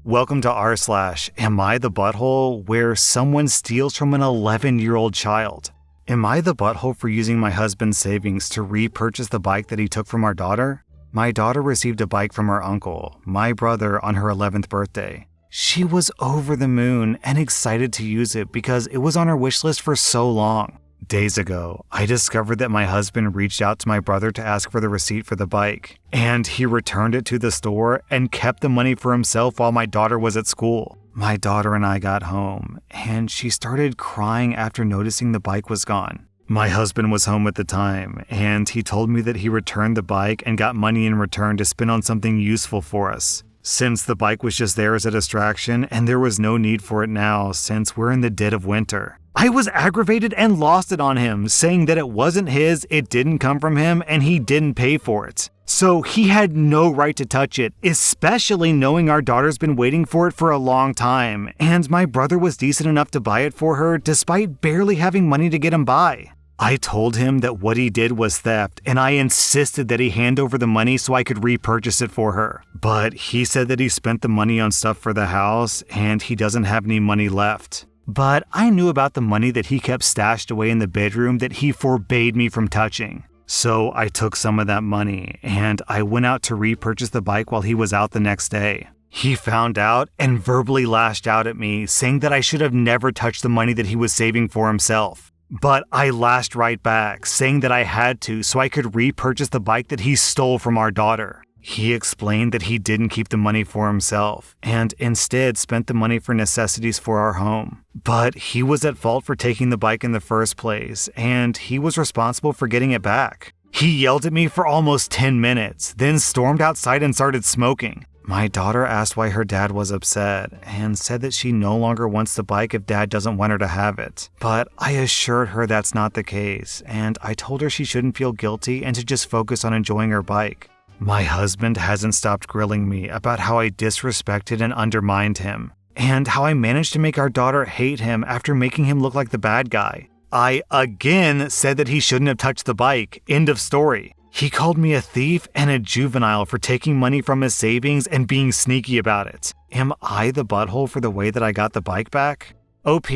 Welcome to rSlash, Am I the Butthole, where someone steals from an 11-year-old child. Am I the butthole for using my husband's savings to repurchase the bike that he took from our daughter? My daughter received a bike from her uncle, my brother, on her 11th birthday. She was over the moon and excited to use it because it was on her wish list for so long. Days ago, I discovered that my husband reached out to my brother to ask for the receipt for the bike, and he returned it to the store and kept the money for himself while my daughter was at school. My daughter and I got home, and she started crying after noticing the bike was gone. My husband was home at the time, and he told me that he returned the bike and got money in return to spend on something useful for us. Since the bike was just there as a distraction, and there was no need for it now since we're in the dead of winter. I was aggravated and lost it on him, saying that it wasn't his, it didn't come from him, and he didn't pay for it. So he had no right to touch it, especially knowing our daughter's been waiting for it for a long time, and my brother was decent enough to buy it for her despite barely having money to get him by. I told him that what he did was theft, and I insisted that he hand over the money so I could repurchase it for her. But he said that he spent the money on stuff for the house, and he doesn't have any money left. But I knew about the money that he kept stashed away in the bedroom that he forbade me from touching. So I took some of that money, and I went out to repurchase the bike while he was out the next day. He found out and verbally lashed out at me, saying that I should have never touched the money that he was saving for himself. But I lashed right back, saying that I had to so I could repurchase the bike that he stole from our daughter. He explained that he didn't keep the money for himself, and instead spent the money for necessities for our home. But he was at fault for taking the bike in the first place, and he was responsible for getting it back. He yelled at me for almost 10 minutes, then stormed outside and started smoking. My daughter asked why her dad was upset, and said that she no longer wants the bike if dad doesn't want her to have it. But I assured her that's not the case, and I told her she shouldn't feel guilty and to just focus on enjoying her bike. My husband hasn't stopped grilling me about how I disrespected and undermined him, and how I managed to make our daughter hate him after making him look like the bad guy. I again said that he shouldn't have touched the bike. End of story. He called me a thief and a juvenile for taking money from his savings and being sneaky about it. Am I the butthole for the way that I got the bike back? OP.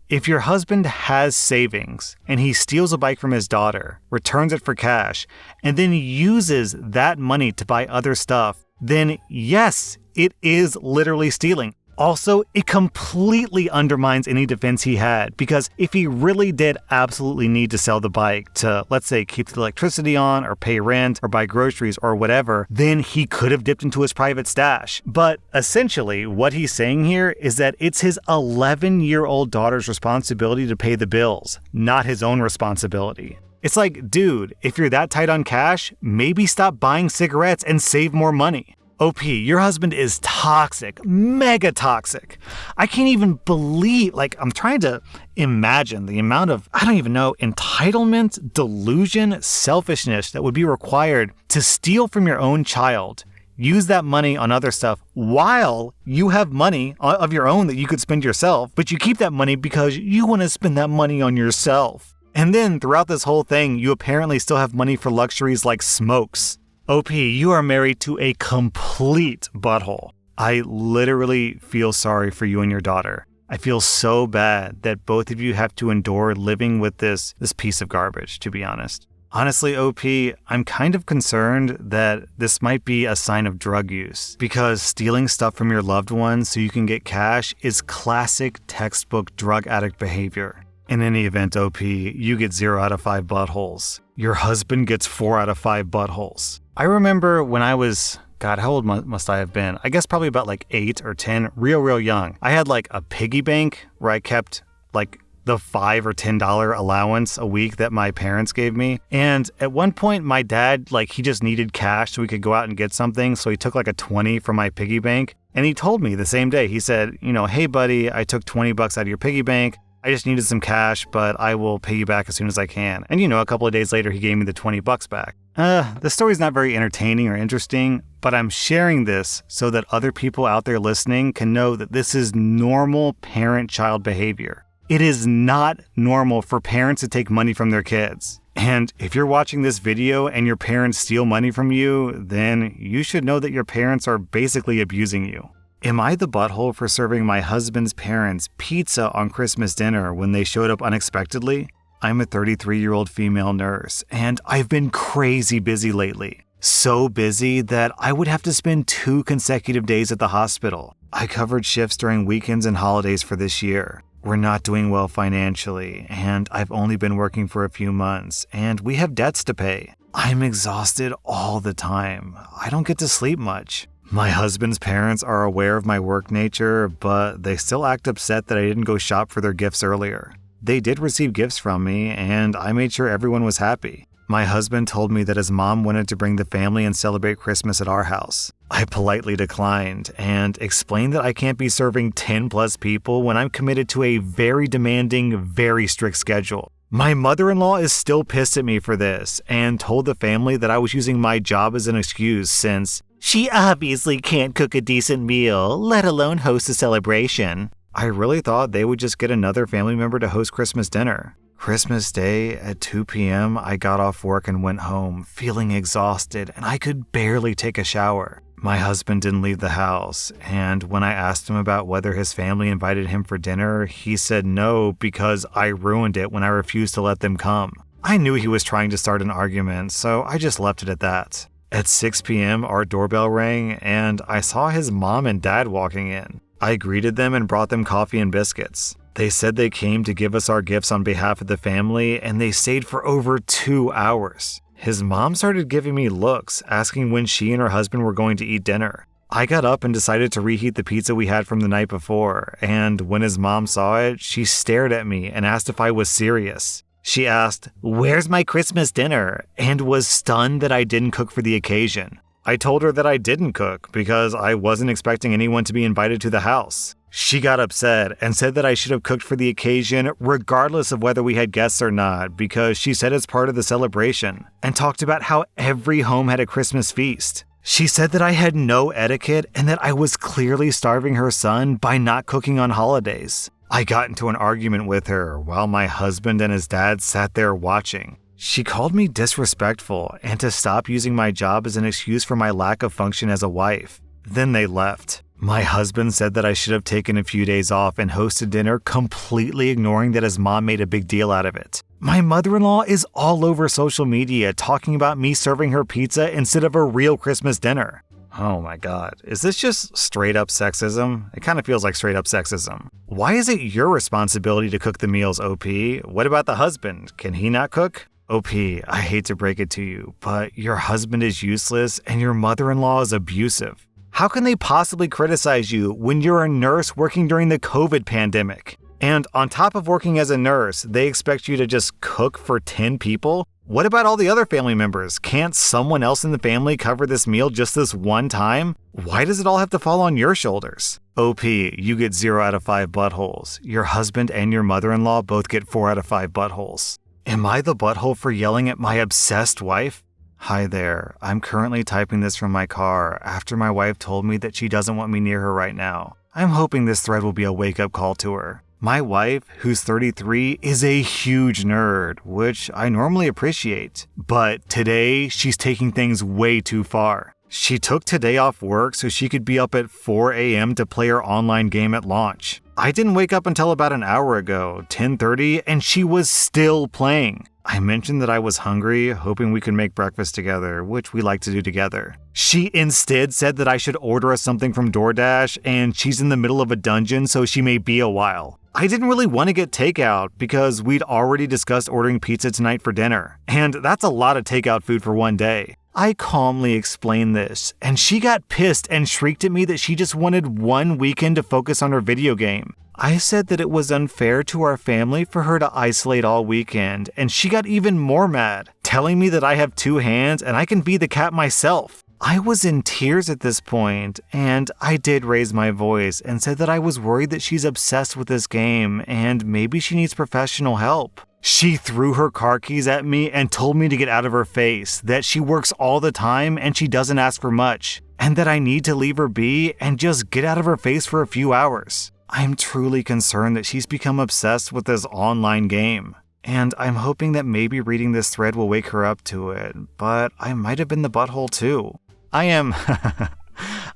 If your husband has savings and he steals a bike from his daughter, returns it for cash, and then uses that money to buy other stuff, then yes, it is literally stealing. Also, it completely undermines any defense he had, because if he really did absolutely need to sell the bike to, let's say, keep the electricity on or pay rent or buy groceries or whatever, then he could have dipped into his private stash. But essentially, what he's saying here is that it's his 11-year-old daughter's responsibility to pay the bills, not his own responsibility. It's like, dude, if you're that tight on cash, maybe stop buying cigarettes and save more money. OP, your husband is toxic, mega toxic. I can't even believe, I'm trying to imagine the amount of, entitlement, delusion, selfishness that would be required to steal from your own child, use that money on other stuff while you have money of your own that you could spend yourself, but you keep that money because you want to spend that money on yourself. And then throughout this whole thing, you apparently still have money for luxuries like smokes. OP, you are married to a complete butthole. I literally feel sorry for you and your daughter. I feel so bad that both of you have to endure living with this piece of garbage, to be honest. Honestly, OP, I'm kind of concerned that this might be a sign of drug use, because stealing stuff from your loved ones so you can get cash is classic textbook drug addict behavior. In any event, OP, you get 0 out of 5 buttholes. Your husband gets 4 out of 5 buttholes. I remember when I was, God, how old must I have been? I guess probably about 8 or 10, real young. I had a piggy bank where I kept the $5 or $10 allowance a week that my parents gave me. And at one point, my dad, he just needed cash so we could go out and get something. So he took a 20 from my piggy bank. And he told me the same day, he said, hey buddy, I took $20 out of your piggy bank. I just needed some cash, but I will pay you back as soon as I can. And a couple of days later, he gave me the $20 back. The story's not very entertaining or interesting, but I'm sharing this so that other people out there listening can know that this is normal parent-child behavior. It is not normal for parents to take money from their kids. And if you're watching this video and your parents steal money from you, then you should know that your parents are basically abusing you. Am I the butthole for serving my husband's parents pizza on Christmas dinner when they showed up unexpectedly? I'm a 33-year-old female nurse, and I've been crazy busy lately. So busy that I would have to spend 2 consecutive days at the hospital. I covered shifts during weekends and holidays for this year. We're not doing well financially, and I've only been working for a few months, and we have debts to pay. I'm exhausted all the time. I don't get to sleep much. My husband's parents are aware of my work nature, but they still act upset that I didn't go shop for their gifts earlier. They did receive gifts from me, and I made sure everyone was happy. My husband told me that his mom wanted to bring the family and celebrate Christmas at our house. I politely declined and explained that I can't be serving 10 plus people when I'm committed to a very demanding, very strict schedule. My mother-in-law is still pissed at me for this and told the family that I was using my job as an excuse since she obviously can't cook a decent meal, let alone host a celebration. I really thought they would just get another family member to host Christmas dinner. Christmas Day at 2 p.m., I got off work and went home, feeling exhausted, and I could barely take a shower. My husband didn't leave the house, and when I asked him about whether his family invited him for dinner, he said no because I ruined it when I refused to let them come. I knew he was trying to start an argument, so I just left it at that. At 6 p.m., our doorbell rang, and I saw his mom and dad walking in. I greeted them and brought them coffee and biscuits. They said they came to give us our gifts on behalf of the family, and they stayed for over 2 hours. His mom started giving me looks, asking when she and her husband were going to eat dinner. I got up and decided to reheat the pizza we had from the night before, and when his mom saw it, she stared at me and asked if I was serious. She asked, "Where's my Christmas dinner?" and was stunned that I didn't cook for the occasion. I told her that I didn't cook because I wasn't expecting anyone to be invited to the house. She got upset and said that I should have cooked for the occasion regardless of whether we had guests or not because she said it's part of the celebration, and talked about how every home had a Christmas feast. She said that I had no etiquette and that I was clearly starving her son by not cooking on holidays. I got into an argument with her while my husband and his dad sat there watching. She called me disrespectful and to stop using my job as an excuse for my lack of function as a wife. Then they left. My husband said that I should have taken a few days off and hosted dinner, completely ignoring that his mom made a big deal out of it. My mother-in-law is all over social media talking about me serving her pizza instead of a real Christmas dinner. Oh my god, is this just straight up sexism? It kind of feels like straight up sexism. Why is it your responsibility to cook the meals, OP? What about the husband? Can he not cook? OP, I hate to break it to you, but your husband is useless and your mother-in-law is abusive. How can they possibly criticize you when you're a nurse working during the COVID pandemic? And on top of working as a nurse, they expect you to just cook for 10 people? What about all the other family members? Can't someone else in the family cover this meal just this one time? Why does it all have to fall on your shoulders? OP, you get 0 out of 5 buttholes. Your husband and your mother-in-law both get 4 out of 5 buttholes. Am I the butthole for yelling at my obsessed wife? Hi there, I'm currently typing this from my car after my wife told me that she doesn't want me near her right now. I'm hoping this thread will be a wake-up call to her. My wife, who's 33, is a huge nerd, which I normally appreciate. But today, she's taking things way too far. She took today off work so she could be up at 4 a.m. to play her online game at launch. I didn't wake up until about an hour ago, 10:30, and she was still playing. I mentioned that I was hungry, hoping we could make breakfast together, which we like to do together. She instead said that I should order us something from DoorDash, and she's in the middle of a dungeon, so she may be a while. I didn't really want to get takeout because we'd already discussed ordering pizza tonight for dinner, and that's a lot of takeout food for one day. I calmly explained this, and she got pissed and shrieked at me that she just wanted one weekend to focus on her video game. I said that it was unfair to our family for her to isolate all weekend, and she got even more mad, telling me that I have 2 hands and I can be the cat myself. I was in tears at this point, and I did raise my voice and said that I was worried that she's obsessed with this game and maybe she needs professional help. She threw her car keys at me and told me to get out of her face, that she works all the time and she doesn't ask for much, and that I need to leave her be and just get out of her face for a few hours. I'm truly concerned that she's become obsessed with this online game, and I'm hoping that maybe reading this thread will wake her up to it, but I might have been the butthole too. I am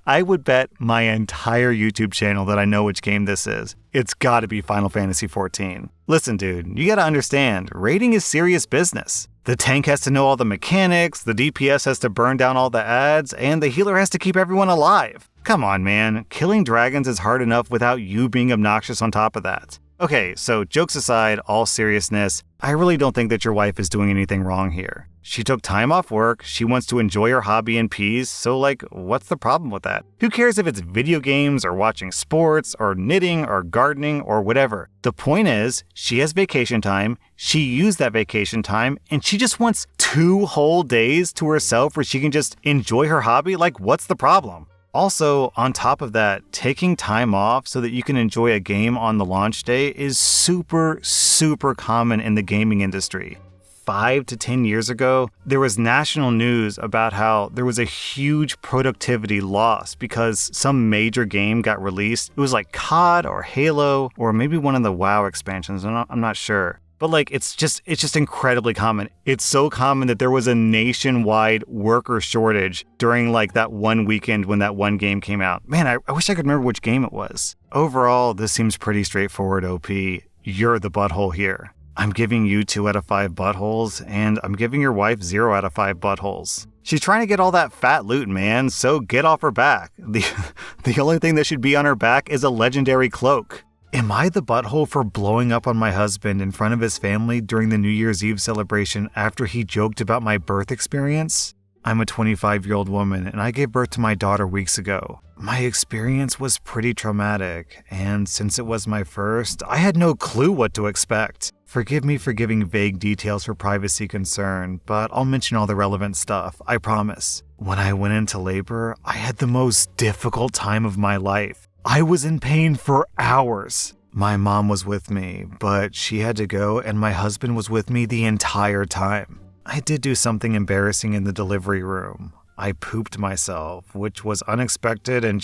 I would bet my entire YouTube channel that I know which game this is. It's gotta be Final Fantasy XIV. Listen, dude, you gotta understand, raiding is serious business. The tank has to know all the mechanics, the DPS has to burn down all the ads, and the healer has to keep everyone alive. Come on, man. Killing dragons is hard enough without you being obnoxious on top of that. Okay, so jokes aside, all seriousness, I really don't think that your wife is doing anything wrong here. She took time off work, she wants to enjoy her hobby in peace, so what's the problem with that? Who cares if it's video games or watching sports or knitting or gardening or whatever? The point is, she has vacation time, she used that vacation time, and she just wants 2 whole days to herself where she can just enjoy her hobby? What's the problem? Also, on top of that, taking time off so that you can enjoy a game on the launch day is super, super common in the gaming industry. 5 to 10 years ago, there was national news about how there was a huge productivity loss because some major game got released. It was like COD or Halo or maybe one of the WoW expansions, I'm not sure. But it's just incredibly common. It's so common that there was a nationwide worker shortage during that one weekend when that one game came out. Man, I wish I could remember which game it was. Overall, this seems pretty straightforward, OP. You're the butthole here. I'm giving you 2 out of 5 buttholes, and I'm giving your wife 0 out of 5 buttholes. She's trying to get all that fat loot, man, so get off her back. The only thing that should be on her back is a legendary cloak. Am I the butthole for blowing up on my husband in front of his family during the New Year's Eve celebration after he joked about my birth experience? I'm a 25-year-old woman and I gave birth to my daughter weeks ago. My experience was pretty traumatic, and since it was my first, I had no clue what to expect. Forgive me for giving vague details for privacy concern, but I'll mention all the relevant stuff, I promise. When I went into labor, I had the most difficult time of my life. I was in pain for hours. My mom was with me, but she had to go and my husband was with me the entire time. I did do something embarrassing in the delivery room. I pooped myself, which was unexpected and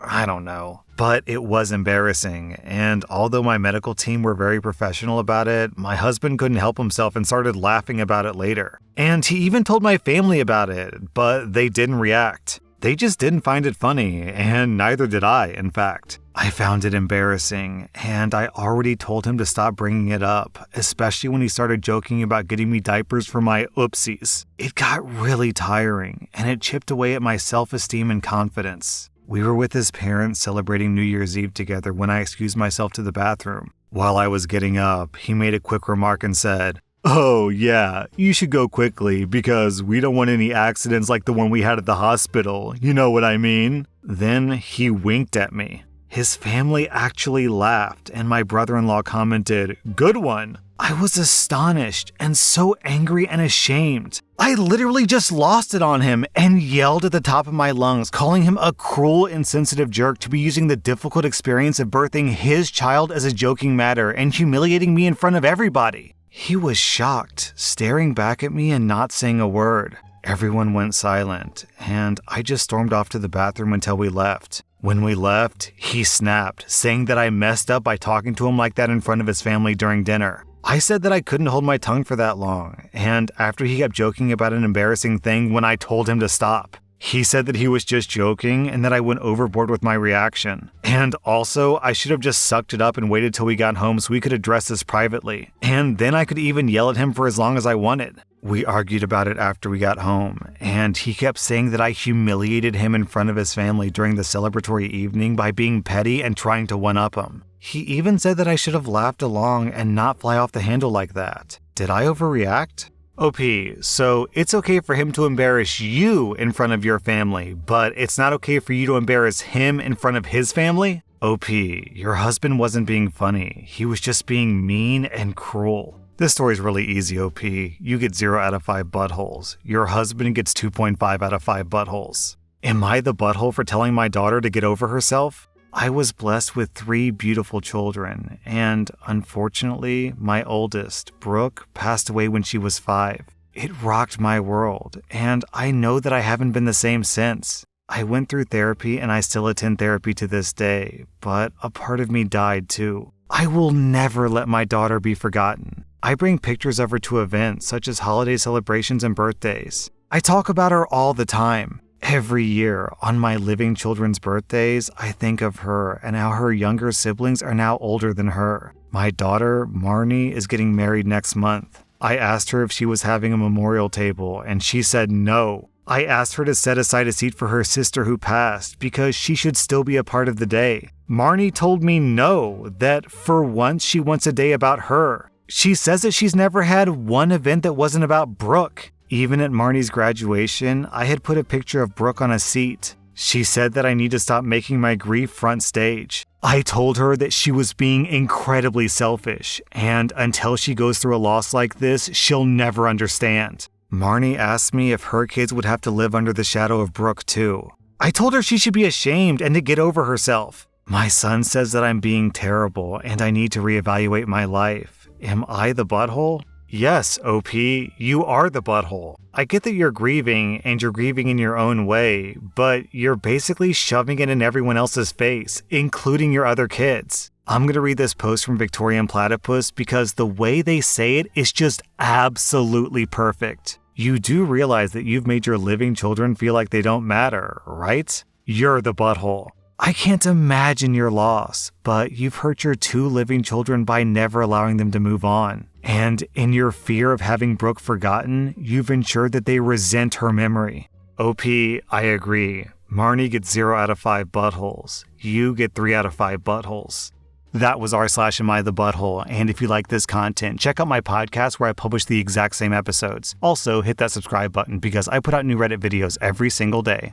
I don't know. But it was embarrassing, and although my medical team were very professional about it, my husband couldn't help himself and started laughing about it later. And he even told my family about it, but they didn't react. They just didn't find it funny, and neither did I, in fact. I found it embarrassing, and I already told him to stop bringing it up, especially when he started joking about getting me diapers for my oopsies. It got really tiring, and it chipped away at my self-esteem and confidence. We were with his parents celebrating New Year's Eve together when I excused myself to the bathroom. While I was getting up, he made a quick remark and said, "Oh, yeah, you should go quickly because we don't want any accidents like the one we had at the hospital, you know what I mean?" Then he winked at me. His family actually laughed, and my brother-in-law commented, "Good one." I was astonished and so angry and ashamed. I literally just lost it on him and yelled at the top of my lungs, calling him a cruel, insensitive jerk to be using the difficult experience of birthing his child as a joking matter and humiliating me in front of everybody. He was shocked, staring back at me and not saying a word. Everyone went silent, and I just stormed off to the bathroom until we left. When we left, he snapped, saying that I messed up by talking to him like that in front of his family during dinner. I said that I couldn't hold my tongue for that long, and after he kept joking about an embarrassing thing when I told him to stop. He said that he was just joking and that I went overboard with my reaction. And also, I should have just sucked it up and waited till we got home so we could address this privately. And then I could even yell at him for as long as I wanted. We argued about it after we got home, and he kept saying that I humiliated him in front of his family during the celebratory evening by being petty and trying to one-up him. He even said that I should have laughed along and not fly off the handle like that. Did I overreact? OP, so it's okay for him to embarrass you in front of your family, but it's not okay for you to embarrass him in front of his family? OP, your husband wasn't being funny. He was just being mean and cruel. This story's really easy, OP. You get 0 out of 5 buttholes. Your husband gets 2.5 out of 5 buttholes. Am I the butthole for telling my daughter to get over herself? I was blessed with 3 beautiful children, and unfortunately, my oldest, Brooke, passed away when she was 5. It rocked my world, and I know that I haven't been the same since. I went through therapy and I still attend therapy to this day, but a part of me died too. I will never let my daughter be forgotten. I bring pictures of her to events such as holiday celebrations and birthdays. I talk about her all the time. Every year, on my living children's birthdays, I think of her and how her younger siblings are now older than her. My daughter, Marnie, is getting married next month. I asked her if she was having a memorial table, and she said no. I asked her to set aside a seat for her sister who passed because she should still be a part of the day. Marnie told me no, that for once she wants a day about her. She says that she's never had one event that wasn't about Brooke. Even at Marnie's graduation, I had put a picture of Brooke on a seat. She said that I need to stop making my grief front stage. I told her that she was being incredibly selfish, and until she goes through a loss like this, she'll never understand. Marnie asked me if her kids would have to live under the shadow of Brooke too. I told her she should be ashamed and to get over herself. My son says that I'm being terrible and I need to reevaluate my life. Am I the butthole? Yes, OP, you are the butthole. I get that you're grieving and you're grieving in your own way, but you're basically shoving it in everyone else's face, including your other kids. I'm going to read this post from Victorian Platypus because the way they say it is just absolutely perfect. You do realize that you've made your living children feel like they don't matter, right? You're the butthole. I can't imagine your loss, but you've hurt your 2 living children by never allowing them to move on. And in your fear of having Brooke forgotten, you've ensured that they resent her memory. OP, I agree. Marnie gets 0 out of 5 buttholes. You get 3 out of 5 buttholes. That was rSlash AmITheButthole, and if you like this content, check out my podcast where I publish the exact same episodes. Also, hit that subscribe button because I put out new Reddit videos every single day.